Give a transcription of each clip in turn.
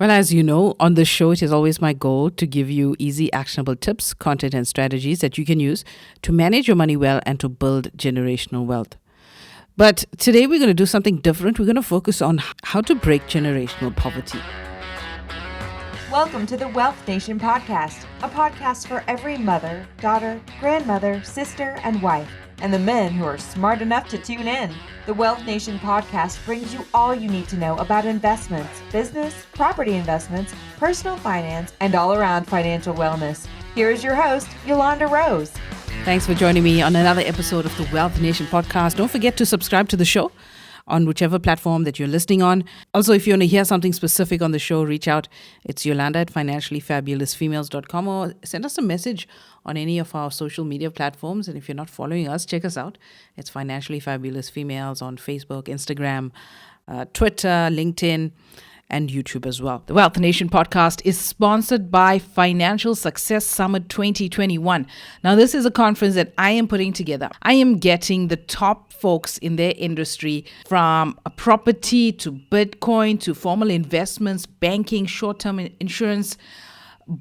Well, as you know, on this show, it is always my goal to give you easy, actionable tips, content, and strategies that you can use to manage your money well and to build generational wealth. But today, we're going to do something different. We're going to focus on how to break generational poverty. Welcome to the Wealth Nation podcast, a podcast for every mother, daughter, grandmother, sister, and wife, and the men who are smart enough to tune in. The Wealth Nation podcast brings you all you need to know about investments, business, property investments, personal finance, and all-around financial wellness. Here is your host, Yolanda Rose. Thanks for joining me on another episode of the Wealth Nation podcast. Don't forget to subscribe to the show on whichever platform that you're listening on. Also, if you want to hear something specific on the show, reach out. It's Yolanda at financiallyfabulousfemales.com or send us a message on any of our social media platforms. And if you're not following us, check us out. It's Financially Fabulous Females on Facebook, Instagram, Twitter, LinkedIn, and YouTube as well. The Wealth Nation podcast is sponsored by Financial Success Summit 2021. Now, this is a conference that I am putting together. I am getting the top folks in their industry, from property to Bitcoin to formal investments, banking, short-term insurance,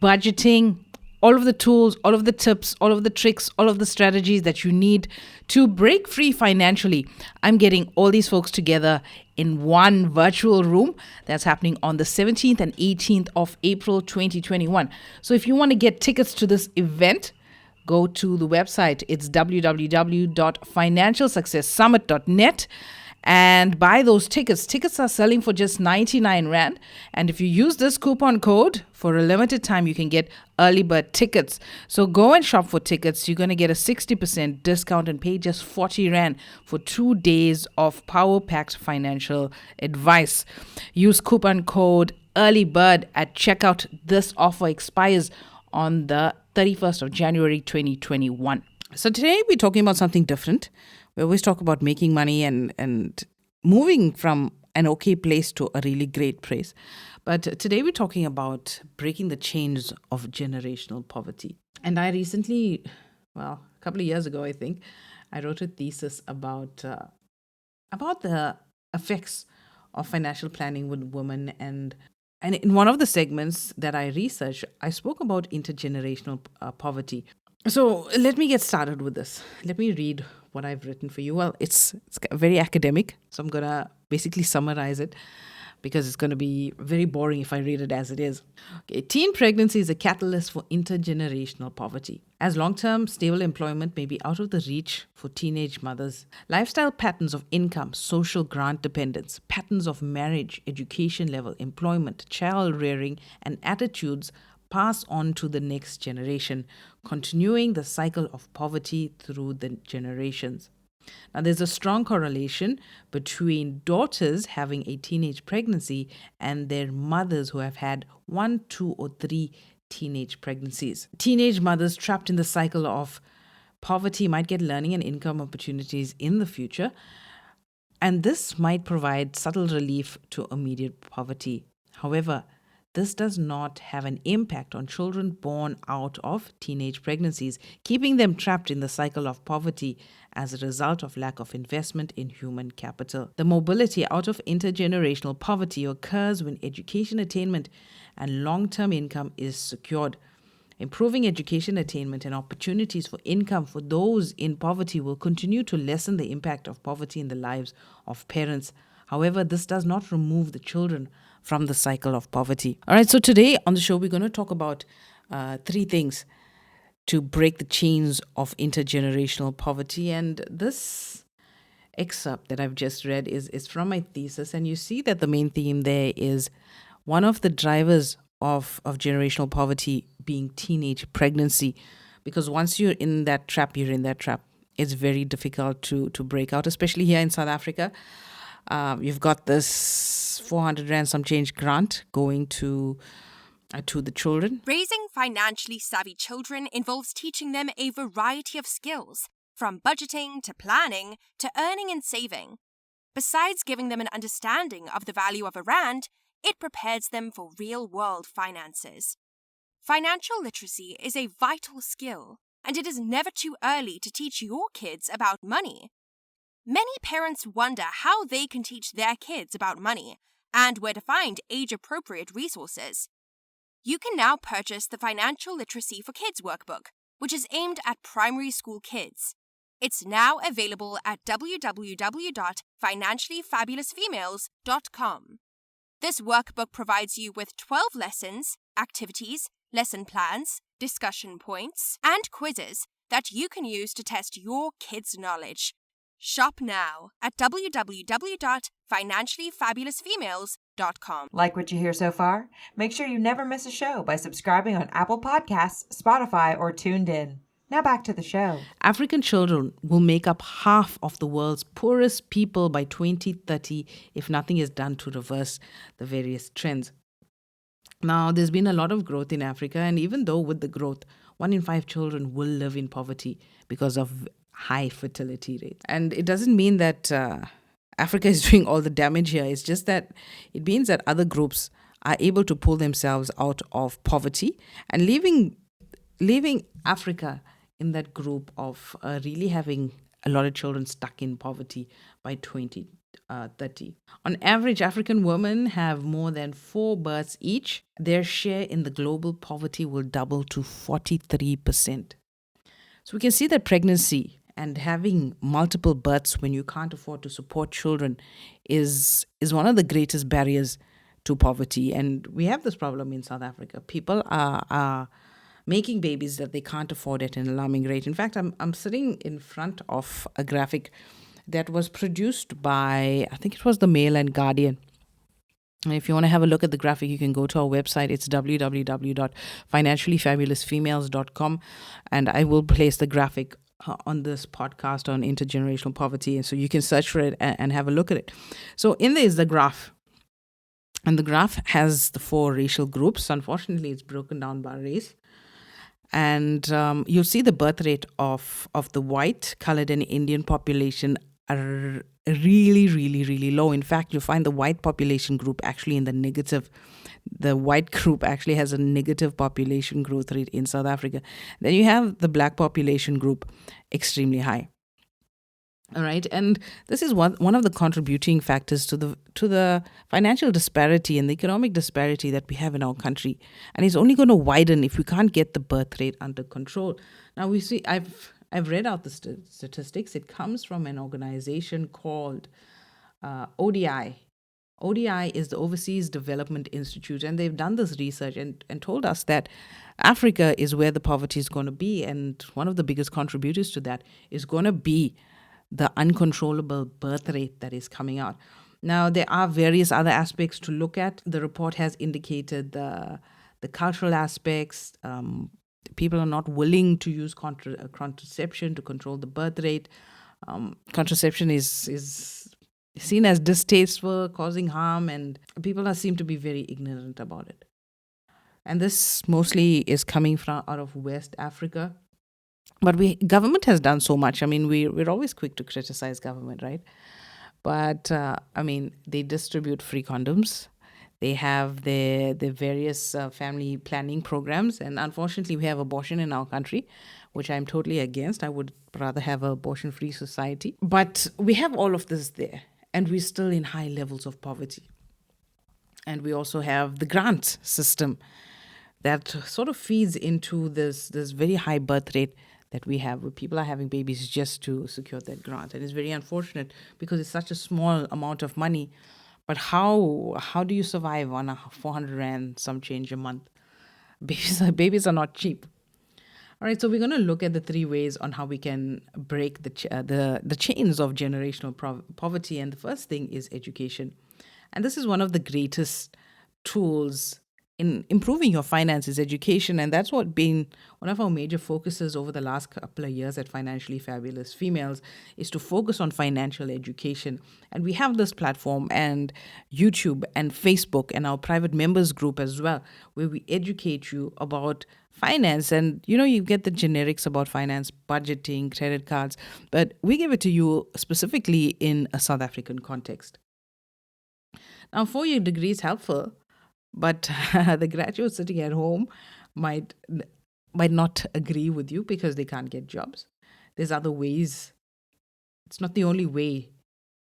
budgeting, all of the tools, all of the tips, all of the tricks, all of the strategies that you need to break free financially. I'm getting all these folks together in one virtual room that's happening on the 17th and 18th of April 2021. So if you want to get tickets to this event, go to the website. It's www.financialsuccesssummit.net and buy those tickets. Tickets are selling for just 99 Rand. And if you use this coupon code for a limited time, you can get early bird tickets. So go and shop for tickets. You're going to get a 60% discount and pay just 40 Rand for 2 days of power-packed financial advice. Use coupon code early bird at checkout. This offer expires on the 31st of January 2021. So today we're talking about something different. We always talk about making money and moving from an okay place to a really great place. But today we're talking about breaking the chains of generational poverty. And I recently, a couple of years ago, I think, I wrote a thesis about the effects of financial planning with women. And in one of the segments that I researched, I spoke about intergenerational poverty. So let me get started with this. Let me read what I've written for you. Well, it's very academic, so I'm going to basically summarize it because it's going to be very boring if I read it as it is. Okay, teen pregnancy is a catalyst for intergenerational poverty, as long-term stable employment may be out of the reach for teenage mothers. Lifestyle patterns of income, social grant dependence, patterns of marriage, education level, employment, child rearing, and attitudes pass on to the next generation, continuing the cycle of poverty through the generations. Now, there's a strong correlation between daughters having a teenage pregnancy and their mothers who have had 1, 2, or 3 teenage pregnancies. Teenage mothers trapped in the cycle of poverty might get learning and income opportunities in the future, and this might provide subtle relief to immediate poverty. However, this does not have an impact on children born out of teenage pregnancies, keeping them trapped in the cycle of poverty as a result of lack of investment in human capital. The mobility out of intergenerational poverty occurs when education attainment and long-term income is secured. Improving education attainment and opportunities for income for those in poverty will continue to lessen the impact of poverty in the lives of parents. However, this does not remove the children from the cycle of poverty. All right, so today on the show, we're going to talk about 3 things to break the chains of intergenerational poverty. And this excerpt that I've just read is from my thesis. And you see that the main theme there is one of the drivers of generational poverty being teenage pregnancy. Because once you're in that trap, you're in that trap. It's very difficult to break out, especially here in South Africa. You've got this 400 Rand some change grant going to the children. Raising financially savvy children involves teaching them a variety of skills, from budgeting to planning to earning and saving. Besides giving them an understanding of the value of a rand, it prepares them for real-world finances. Financial literacy is a vital skill, and it is never too early to teach your kids about money. Many parents wonder how they can teach their kids about money, and where to find age-appropriate resources. You can now purchase the Financial Literacy for Kids workbook, which is aimed at primary school kids. It's now available at www.financiallyfabulousfemales.com. This workbook provides you with 12 lessons, activities, lesson plans, discussion points, and quizzes that you can use to test your kids' knowledge. Shop now at www.financiallyfabulousfemales.com. Like what you hear so far? Make sure you never miss a show by subscribing on Apple Podcasts, Spotify, or Tuned In. Now back to the show. African children will make up half of the world's poorest people by 2030 if nothing is done to reverse the various trends. Now, there's been a lot of growth in Africa, and even though with the growth, 1 in 5 children will live in poverty because of high fertility rates. And it doesn't mean that Africa is doing all the damage here. It's just that it means that other groups are able to pull themselves out of poverty and leaving Africa in that group of really having a lot of children stuck in poverty by 2030. On average, African women have more than 4 births each. Their share in the global poverty will double to 43%. So we can see that pregnancy and having multiple births when you can't afford to support children is one of the greatest barriers to poverty. And we have this problem in South Africa. People are making babies that they can't afford at an alarming rate. In fact, I'm sitting in front of a graphic that was produced by, I think it was the Mail and Guardian. And if you want to have a look at the graphic, you can go to our website. It's www.financiallyfabulousfemales.com. And I will place the graphic on this podcast on intergenerational poverty. And so you can search for it and have a look at it. So in there is the graph. And the graph has the 4 racial groups. Unfortunately, it's broken down by race. And you'll see the birth rate of the white, colored, and Indian population are really, really, really low. In fact, you'll find the white population group actually in the negative. The white group actually has a negative population growth rate in South Africa. Then you have the black population group extremely high. All right, and this is one of the contributing factors to the financial disparity and the economic disparity that we have in our country, and it's only going to widen if we can't get the birth rate under control. Now we see, I've read out the statistics. It comes from an organization called ODI. ODI is the Overseas Development Institute, and they've done this research and told us that Africa is where the poverty is going to be, and one of the biggest contributors to that is going to be the uncontrollable birth rate that is coming out. Now, there are various other aspects to look at. The report has indicated the cultural aspects. People are not willing to use contraception to control the birth rate. Contraception is seen as distasteful, causing harm, and people seem to be very ignorant about it. And this mostly is coming from out of West Africa. But government has done so much. I mean, we're always quick to criticize government, right? But, they distribute free condoms. They have their various family planning programs. And unfortunately, we have abortion in our country, which I'm totally against. I would rather have an abortion-free society. But we have all of this there, and we're still in high levels of poverty. And we also have the grant system that sort of feeds into this very high birth rate that we have, where people are having babies just to secure that grant. And it's very unfortunate because it's such a small amount of money. But how do you survive on a 400 Rand some change a month? Babies are not cheap. All right, so we're going to look at the 3 ways on how we can break the chains of generational poverty. And the first thing is education. And this is one of the greatest tools in improving your finances, education. And that's what been one of our major focuses over the last couple of years at Financially Fabulous Females, is to focus on financial education. And we have this platform and YouTube and Facebook and our private members group as well, where we educate you about finance. And, you get the generics about finance, budgeting, credit cards, but we give it to you specifically in a South African context. Now, 4-year degree is helpful, but the graduate sitting at home might not agree with you because they can't get jobs. There's other ways. It's not the only way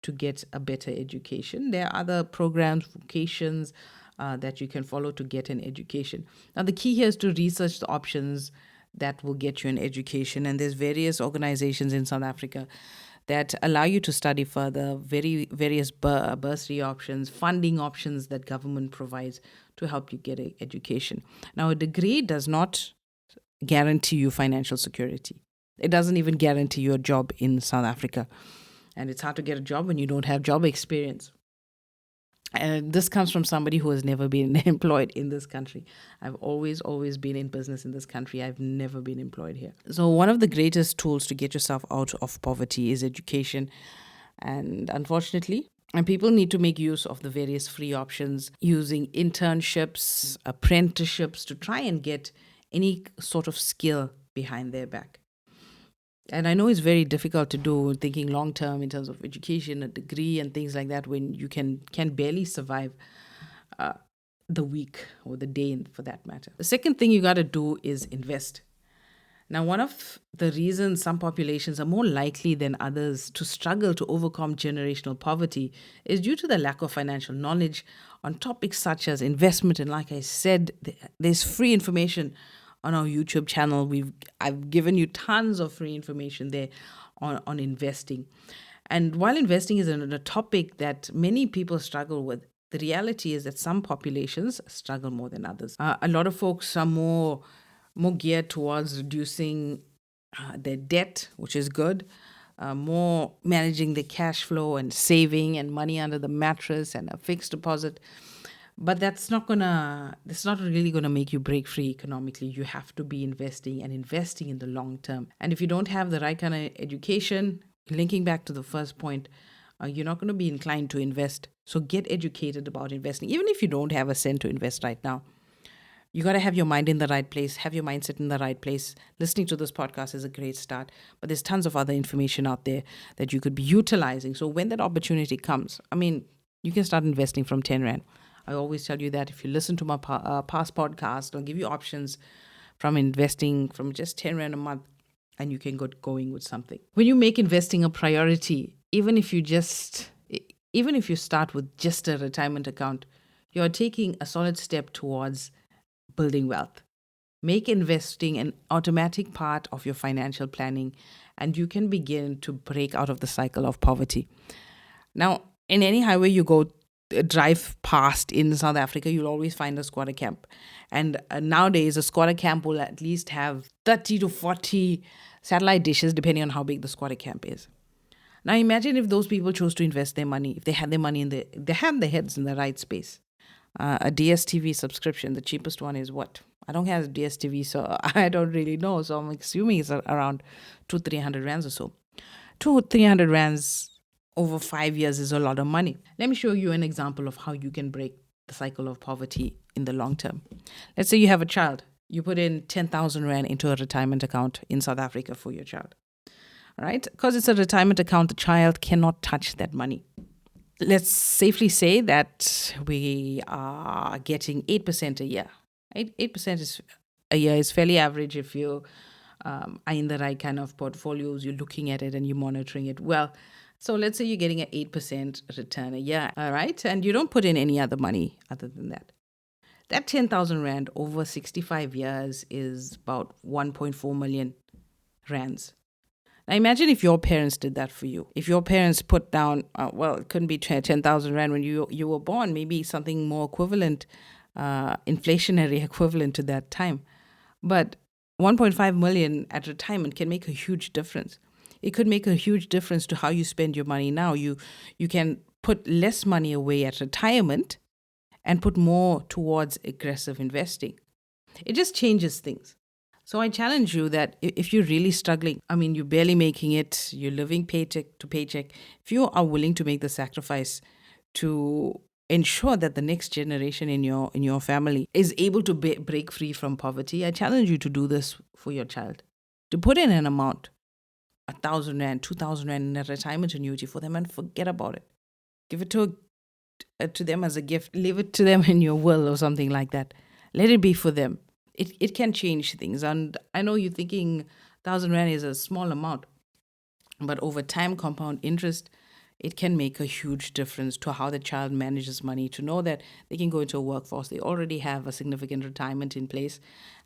to get a better education. There are other programs, vocations that you can follow to get an education. Now, the key here is to research the options that will get you an education. And there's various organizations in South Africa that allow you to study further, various bursary options, funding options that government provides to help you get an education. Now, a degree does not guarantee you financial security. It doesn't even guarantee you a job in South Africa. And it's hard to get a job when you don't have job experience. And this comes from somebody who has never been employed in this country. I've always been in business in this country. I've never been employed here. So one of the greatest tools to get yourself out of poverty is education. And unfortunately, people need to make use of the various free options using internships, apprenticeships to try and get any sort of skill behind their back. And I know it's very difficult to do, thinking long term in terms of education, a degree, and things like that, when you can barely survive the week or the day, for that matter. The second thing you got to do is invest. Now, one of the reasons some populations are more likely than others to struggle to overcome generational poverty is due to the lack of financial knowledge on topics such as investment. And like I said, there's free information on our YouTube channel. I've given you tons of free information there on investing. And while investing is a topic that many people struggle with, the reality is that some populations struggle more than others. A lot of folks are more geared towards reducing their debt, which is good, more managing the cash flow and saving and money under the mattress and a fixed deposit. But that's not really gonna make you break free economically. You have to be investing in the long term. And if you don't have the right kind of education, linking back to the first point, you're not going to be inclined to invest. So get educated about investing. Even if you don't have a cent to invest right now, you got to have your mind in the right place, have your mindset in the right place. Listening to this podcast is a great start, but there's tons of other information out there that you could be utilizing. So when that opportunity comes, you can start investing from 10 Rand. I always tell you that if you listen to my past podcast, I'll give you options from investing from just 10 Rand a month, and you can get going with something. When you make investing a priority, even if you start with just a retirement account, you're taking a solid step towards building wealth. Make investing an automatic part of your financial planning, and you can begin to break out of the cycle of poverty. Now, in any highway you go, drive past in South Africa, you'll always find a squatter camp. And nowadays, a squatter camp will at least have 30 to 40 satellite dishes, depending on how big the squatter camp is. Now, imagine if those people chose to invest their money, if they had their money they had their heads in the right space. A DSTV subscription, the cheapest one is what? I don't have DSTV, so I don't really know. So I'm assuming it's around 200-300 rands or so. 200-300 rands over 5 years is a lot of money. Let me show you an example of how you can break the cycle of poverty in the long term. Let's say you have a child. You put in 10,000 Rand into a retirement account in South Africa for your child. All right? Because it's a retirement account, the child cannot touch that money. Let's safely say that we are getting 8% a year. 8% a year is fairly average if you are in the right kind of portfolios, you're looking at it and you're monitoring it well. So let's say you're getting an 8% return a year, all right? And you don't put in any other money other than that. That 10,000 Rand over 65 years is about 1.4 million rands. Now imagine if your parents did that for you. If your parents put down, it couldn't be 10,000 Rand when you were born, maybe something more equivalent, inflationary equivalent to that time. But 1.5 million at retirement can make a huge difference. It could make a huge difference to how you spend your money now. You can put less money away at retirement and put more towards aggressive investing. It just changes things. So I challenge you that if you're really struggling, you're barely making it, you're living paycheck to paycheck, if you are willing to make the sacrifice to ensure that the next generation in your family is able to break free from poverty, I challenge you to do this for your child. To put in an amount, 1,000 Rand, 2,000 Rand in a retirement annuity for them and forget about it. Give it to them as a gift. Leave it to them in your will or something like that. Let it be for them. It can change things. And I know you're thinking 1,000 Rand is a small amount, but over time, compound interest it can make a huge difference to how the child manages money, to know that they can go into a workforce. They already have a significant retirement in place,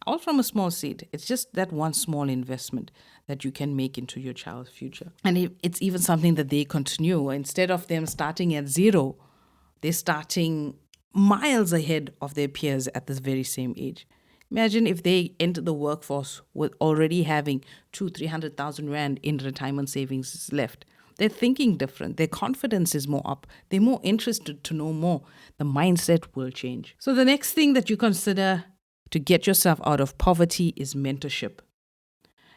all from a small seed. It's just that one small investment that you can make into your child's future. And it's even something that they continue. Instead of them starting at zero, they're starting miles ahead of their peers at this very same age. Imagine if they enter the workforce with already having 300,000 Rand in retirement savings left. They're thinking different. Their confidence is more up. They're more interested to know more. The mindset will change. So the next thing that you consider to get yourself out of poverty is mentorship.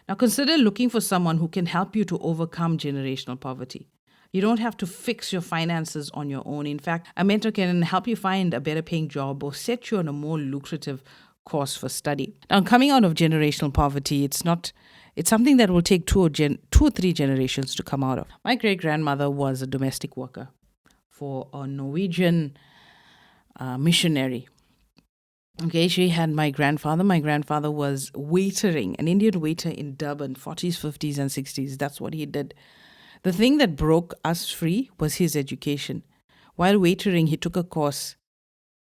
Now consider looking for someone who can help you to overcome generational poverty. You don't have to fix your finances on your own. In fact, a mentor can help you find a better paying job or set you on a more lucrative course for study. Now, coming out of generational poverty, it's something that will take two or three generations to come out of. My great-grandmother was a domestic worker for a Norwegian missionary. Okay, she had my grandfather. My grandfather was waitering, an Indian waiter in Durban, 40s, 50s, and 60s. That's what he did. The thing that broke us free was his education. While waitering, he took a course.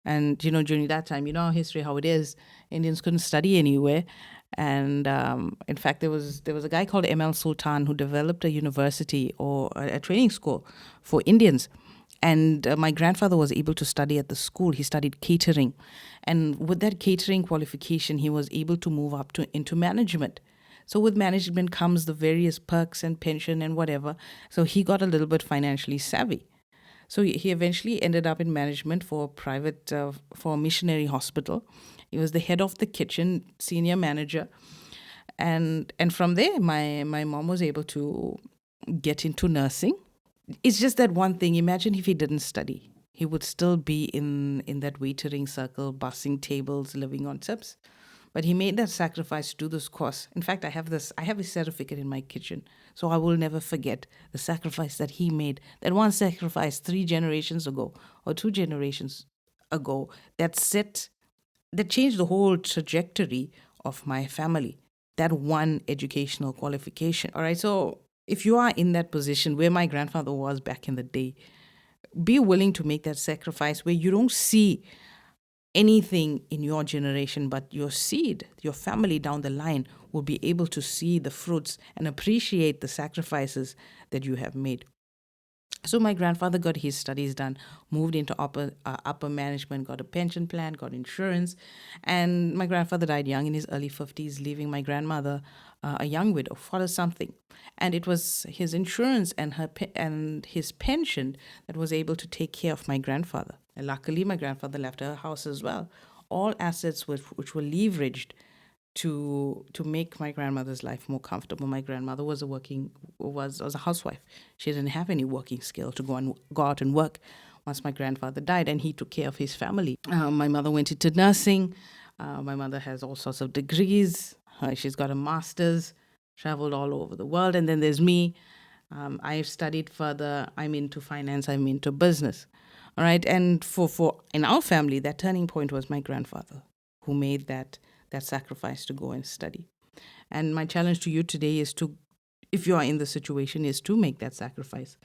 And, during that time, our history, how it is, Indians couldn't study anywhere. And in fact, there was a guy called M.L. Sultan who developed a university or a training school for Indians. And my grandfather was able to study at the school. He studied catering. And with that catering qualification, he was able to move up into management. So with management comes the various perks and pension and whatever. So he got a little bit financially savvy. So he eventually ended up in management for a missionary hospital. He was the head of the kitchen, senior manager. And from there, my mom was able to get into nursing. It's just that one thing. Imagine if he didn't study. He would still be in that waitering circle, bussing tables, living on tips. But he made that sacrifice to do this course. In fact, I have a certificate in my kitchen. So I will never forget the sacrifice that he made. That one sacrifice 3 generations ago or 2 generations ago that changed the whole trajectory of my family. That one educational qualification. All right. So if you are in that position where my grandfather was back in the day, be willing to make that sacrifice where you don't see anything in your generation, but your seed, your family down the line will be able to see the fruits and appreciate the sacrifices that you have made. So my grandfather got his studies done, moved into upper management, got a pension plan, got insurance, and my grandfather died young in his early 50s, leaving my grandmother a young widow, for something. And it was his insurance and his pension that was able to take care of my grandfather. And luckily, my grandfather left her house as well. All assets which were leveraged to make my grandmother's life more comfortable. My grandmother was a housewife. She didn't have any working skill to go out and work once my grandfather died, and he took care of his family. My mother went into nursing. My mother has all sorts of degrees. She's got a master's, traveled all over the world. And then there's me. I've studied further. I'm into finance. I'm into business. All right. And for in our family, that turning point was my grandfather, who made that sacrifice to go and study. And my challenge to you today is to, if you are in the situation, is to make that sacrifice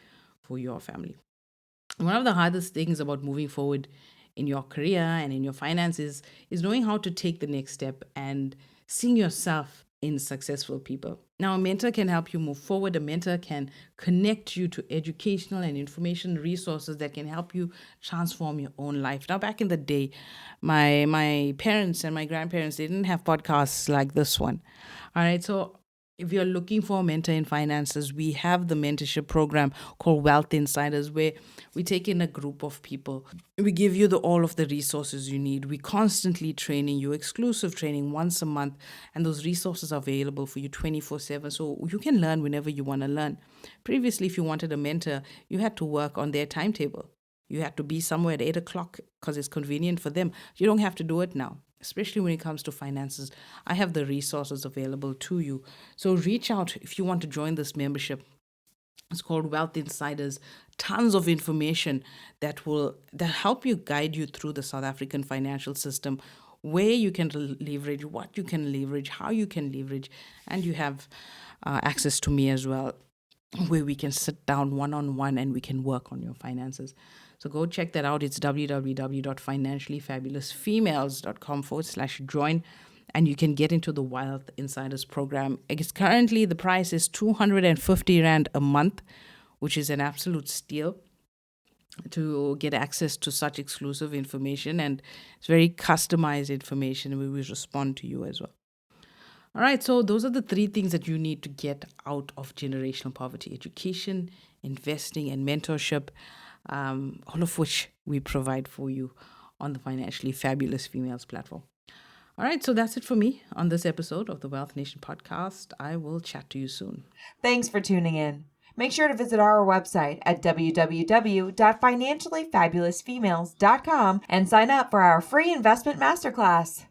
for your family. One of the hardest things about moving forward in your career and in your finances is knowing how to take the next step and seeing yourself in successful people. Now, a mentor can help you move forward. A mentor can connect you to educational and information resources that can help you transform your own life. Now, back in the day, my parents and my grandparents, they didn't have podcasts like this one. All right, so if you're looking for a mentor in finances, we have the mentorship program called Wealth Insiders, where we take in a group of people. We give you all of the resources you need. We constantly training you, exclusive training once a month, and those resources are available for you 24/7, so you can learn whenever you want to learn. Previously, if you wanted a mentor, you had to work on their timetable. You had to be somewhere at 8 o'clock because it's convenient for them. You don't have to do it now. Especially when it comes to finances, I have the resources available to you. So reach out if you want to join this membership. It's called Wealth Insiders. Tons of information that help you guide you through the South African financial system, where you can leverage, what you can leverage, how you can leverage, and you have access to me as well. where we can sit down one-on-one and we can work on your finances. So go check that out. It's www.financiallyfabulousfemales.com/join, and you can get into the Wealth Insiders program. It's currently, the price is 250 Rand a month, which is an absolute steal to get access to such exclusive information, and it's very customized information. We will respond to you as well. All right, so those are the 3 things that you need to get out of generational poverty: education, investing, and mentorship, all of which we provide for you on the Financially Fabulous Females platform. All right, so that's it for me on this episode of the Wealth Nation podcast. I will chat to you soon. Thanks for tuning in. Make sure to visit our website at www.financiallyfabulousfemales.com and sign up for our free investment masterclass.